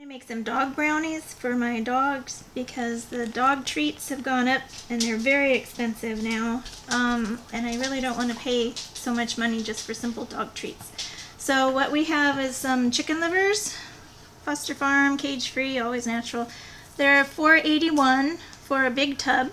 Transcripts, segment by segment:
I make some dog brownies for my dogs because the dog treats have gone up and they're very expensive now. And I really don't want to pay so much money just for simple dog treats. So what we have is some chicken livers, Foster Farm, cage-free, always natural. They're $4.81 for a big tub,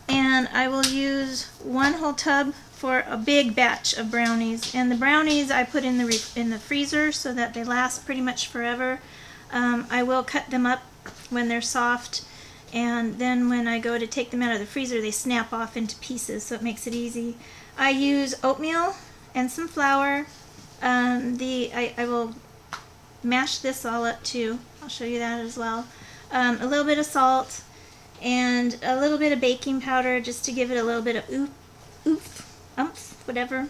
and I will use one whole tub for a big batch of brownies. And the brownies I put in the freezer so that they last pretty much forever. I will cut them up when they're soft, and then when I go to take them out of the freezer they snap off into pieces, so it makes it easy. I use oatmeal and some flour. I will mash this all up too. I'll show you that as well. A little bit of salt and a little bit of baking powder just to give it a little bit of whatever.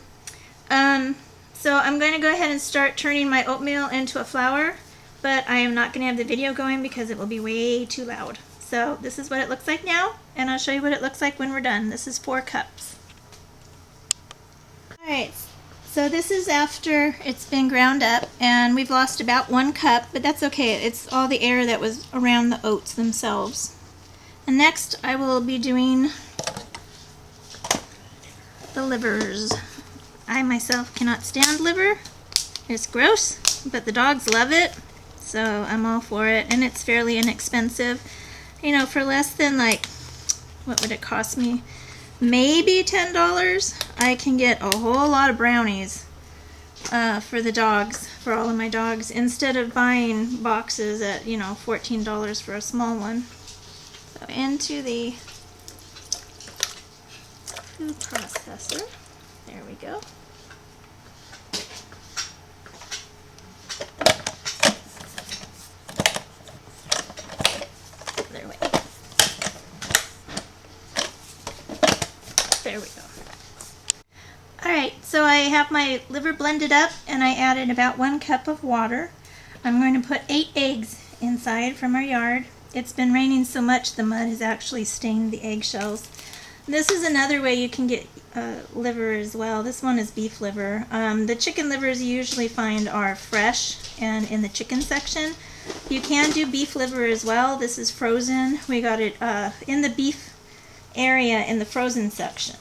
So I'm going to go ahead and start turning my oatmeal into a flour, but I am not going to have the video going because it will be way too loud. So this is what it looks like now, and I'll show you what it looks like when we're done. This is 4 cups. Alright, so this is after it's been ground up, and we've lost about 1 cup, but that's okay. It's all the air that was around the oats themselves. And next I will be doing the livers. I myself cannot stand liver. It's gross, but the dogs love it, so I'm all for it, and it's fairly inexpensive. You know, for less than, like, what would it cost me? Maybe $10, I can get a whole lot of brownies for the dogs, for all of my dogs, instead of buying boxes at, you know, $14 for a small one. So into the food processor. There we go. There we go. Alright, so I have my liver blended up, and I added about 1 cup of water. I'm going to put 8 eggs inside from our yard. It's been raining so much the mud has actually stained the eggshells. This is another way you can get liver as well. This one is beef liver. The chicken livers you usually find are fresh and in the chicken section. You can do beef liver as well. This is frozen. We got it in the beef area in the frozen section,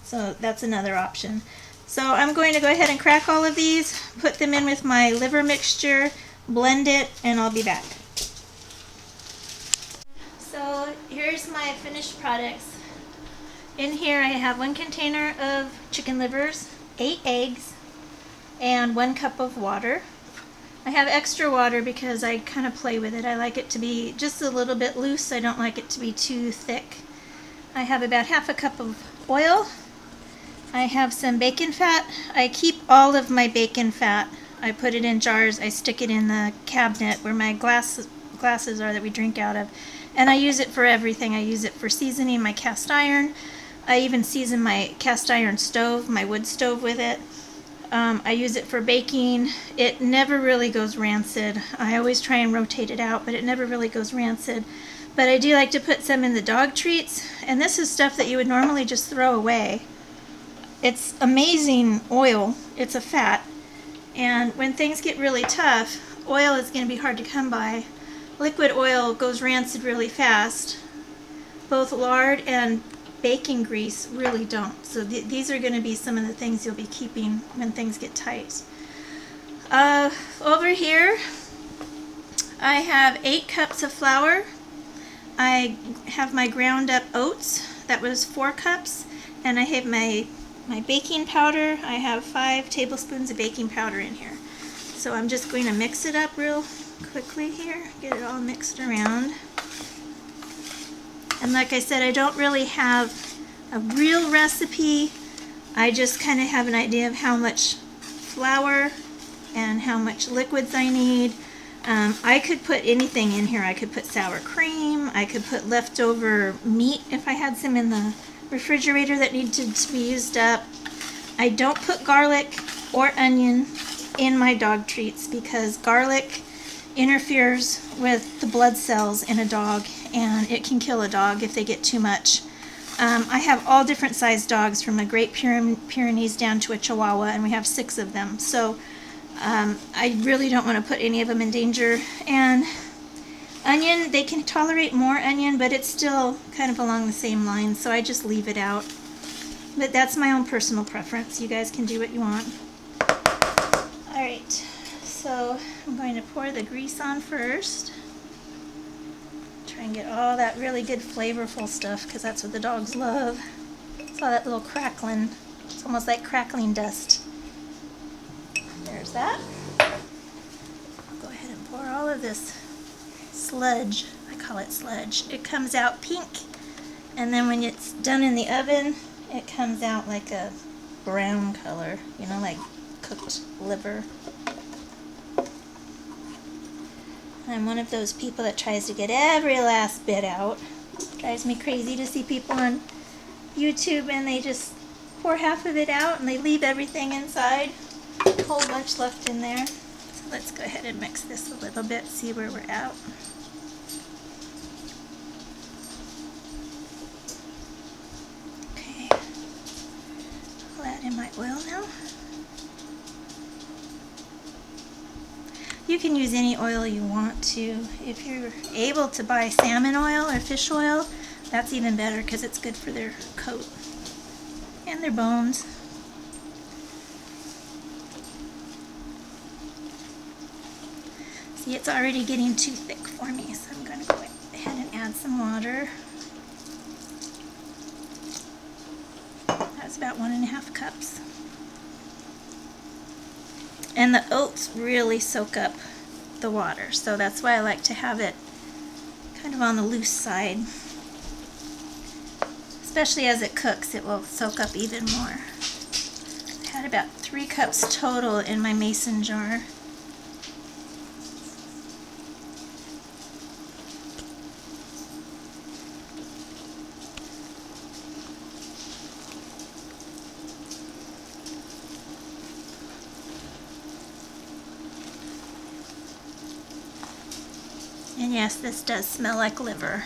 so that's another option. So I'm going to go ahead and crack all of these, put them in with my liver mixture, blend it, and I'll be back. So here's my finished products. In here I have 1 container of chicken livers, 8 eggs, and 1 cup of water. I have extra water because I kind of play with it. I like it to be just a little bit loose. I don't like it to be too thick. I have about half a cup of oil. I have some bacon fat. I keep all of my bacon fat. I put it in jars. I stick it in the cabinet where my glasses are that we drink out of. And I use it for everything. I use it for seasoning my cast iron. I even season my cast iron stove, my wood stove, with it. I use it for baking. It never really goes rancid. I always try and rotate it out, but it never really goes rancid. But I do like to put some in the dog treats, and this is stuff that you would normally just throw away. It's amazing oil. It's a fat, and when things get really tough, oil is going to be hard to come by. Liquid oil goes rancid really fast. Both lard and baking grease really don't. So these are going to be some of the things you'll be keeping when things get tight. Over here, I have 8 cups of flour. I have my ground up oats. That was 4 cups. And I have my baking powder. I have 5 tablespoons of baking powder in here. So I'm just going to mix it up real quickly here. Get it all mixed around. And like I said, I don't really have a real recipe. I just kind of have an idea of how much flour and how much liquids I need. I could put anything in here. I could put sour cream. I could put leftover meat if I had some in the refrigerator that needed to be used up. I don't put garlic or onion in my dog treats because garlic interferes with the blood cells in a dog, and it can kill a dog if they get too much. I have all different sized dogs, from a Great Pyrenees down to a Chihuahua, and we have 6 of them. So I really don't want to put any of them in danger. And Onion, they can tolerate more onion, but it's still kind of along the same lines, so I just leave it out. But that's my own personal preference. You guys can do what you want. Alright, so I'm going to pour the grease on first. Try and get all that really good flavorful stuff, because that's what the dogs love. It's all that little crackling. It's almost like crackling dust. There's that. I'll go ahead and pour all of this sludge. I call it sludge. It comes out pink, and then when it's done in the oven, it comes out like a brown color, you know, like cooked liver. I'm one of those people that tries to get every last bit out. Drives me crazy to see people on YouTube and they just pour half of it out and they leave everything inside. A whole bunch left in there. So let's go ahead and mix this a little bit, see where we're at. Okay. I'll add in my oil now. You can use any oil you want to. If you're able to buy salmon oil or fish oil, that's even better because it's good for their coat and their bones. See, it's already getting too thick for me, so I'm going to go ahead and add some water. That's about 1.5 cups. And the oats really soak up the water, so that's why I like to have it kind of on the loose side. Especially as it cooks, it will soak up even more. I had about 3 cups total in my mason jar. And yes, this does smell like liver.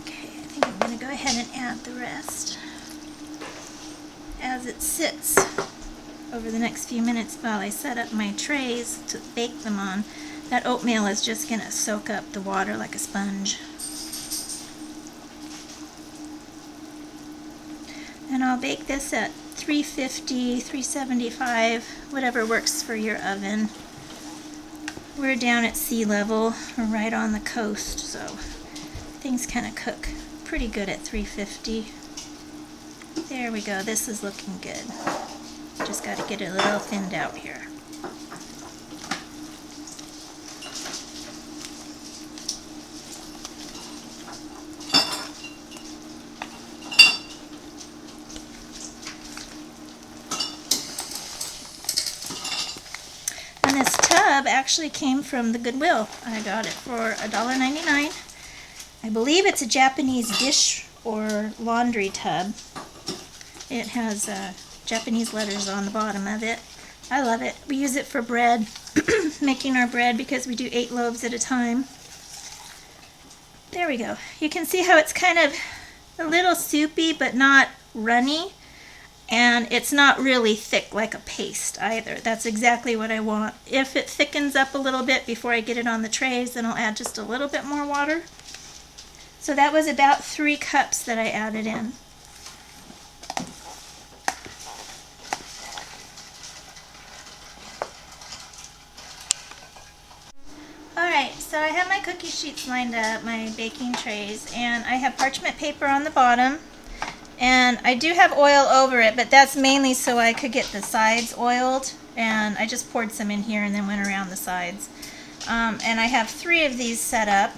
Okay, I think I'm going to go ahead and add the rest as it sits over the next few minutes while I set up my trays to bake them on. That oatmeal is just going to soak up the water like a sponge. And I'll bake this at 350, 375, whatever works for your oven. We're down at sea level, we're right on the coast, so things kind of cook pretty good at 350. There we go, this is looking good. Just got to get it a little thinned out here. And this tub actually came from the Goodwill. I got it for $1.99. I believe it's a Japanese dish or laundry tub. It has Japanese letters on the bottom of it. I love it. We use it for bread, making our bread because we do 8 loaves at a time. There we go. You can see how it's kind of a little soupy but not runny. And it's not really thick like a paste either. That's exactly what I want. If it thickens up a little bit before I get it on the trays, then I'll add just a little bit more water. So that was about 3 cups that I added in. Alright, so I have my cookie sheets lined up, my baking trays, and I have parchment paper on the bottom. And I do have oil over it, but that's mainly so I could get the sides oiled. And I just poured some in here and then went around the sides. And I have 3 of these set up.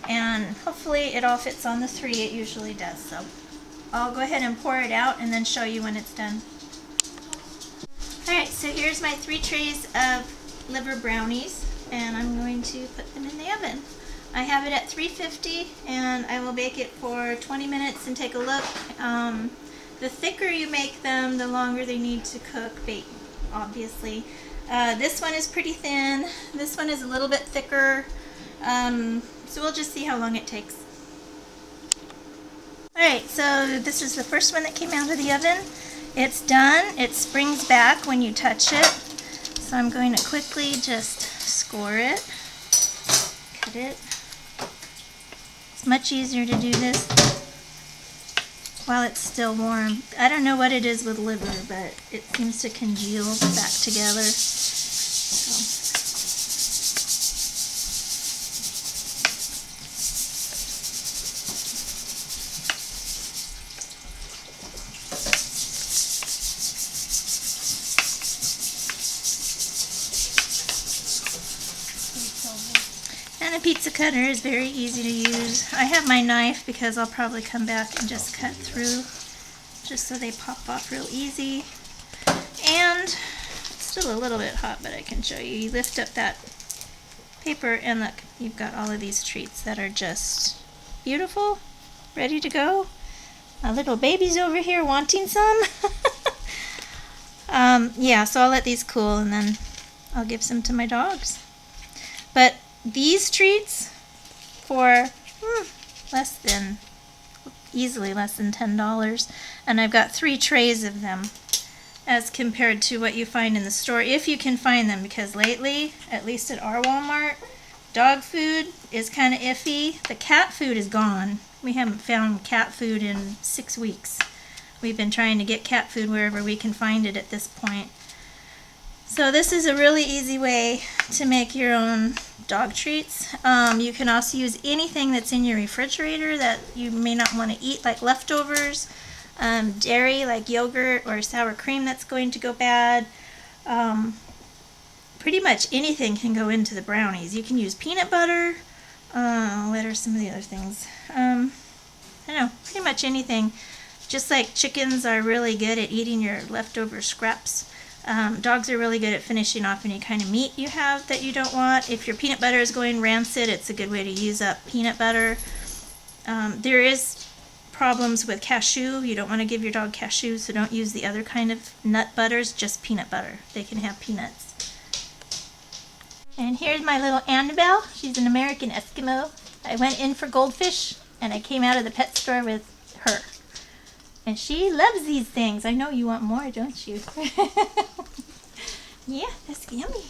And hopefully it all fits on the 3. It usually does. So I'll go ahead and pour it out and then show you when it's done. Alright, so here's my 3 trays of liver brownies. And I'm going to put them in the oven. I have it at 350 and I will bake it for 20 minutes and take a look. The thicker you make them, the longer they need to cook, bake, obviously. This one is pretty thin. This one is a little bit thicker. So we'll just see how long it takes. Alright, so this is the first one that came out of the oven. It's done. It springs back when you touch it. So I'm going to quickly just score it, cut it. It's much easier to do this while it's still warm. I don't know what it is with liver, but it seems to congeal back together. So. And a pizza cutter is very easy to use. I have my knife because I'll probably come back and just cut through just so they pop off real easy. And it's still a little bit hot, but I can show you. You lift up that paper and look, you've got all of these treats that are just beautiful, ready to go. My little baby's over here wanting some. Yeah, so I'll let these cool and then I'll give some to my dogs. But these treats for easily less than $10, and I've got 3 trays of them as compared to what you find in the store, if you can find them, because lately, at least at our Walmart, dog food is kind of iffy. The cat food is gone. We haven't found cat food in 6 weeks. We've been trying to get cat food wherever we can find it at this point. So this is a really easy way to make your own dog treats. You can also use anything that's in your refrigerator that you may not want to eat, like leftovers, dairy like yogurt or sour cream that's going to go bad. Pretty much anything can go into the brownies. You can use peanut butter. What are some of the other things? I don't know, pretty much anything. Just like chickens are really good at eating your leftover scraps. Dogs are really good at finishing off any kind of meat you have that you don't want. If your peanut butter is going rancid, it's a good way to use up peanut butter. There is problems with cashew. You don't want to give your dog cashew, so don't use the other kind of nut butters, just peanut butter. They can have peanuts. And here's my little Annabelle. She's an American Eskimo. I went in for goldfish, and I came out of the pet store with her. And she loves these things. I know you want more, don't you? Yeah, that's yummy.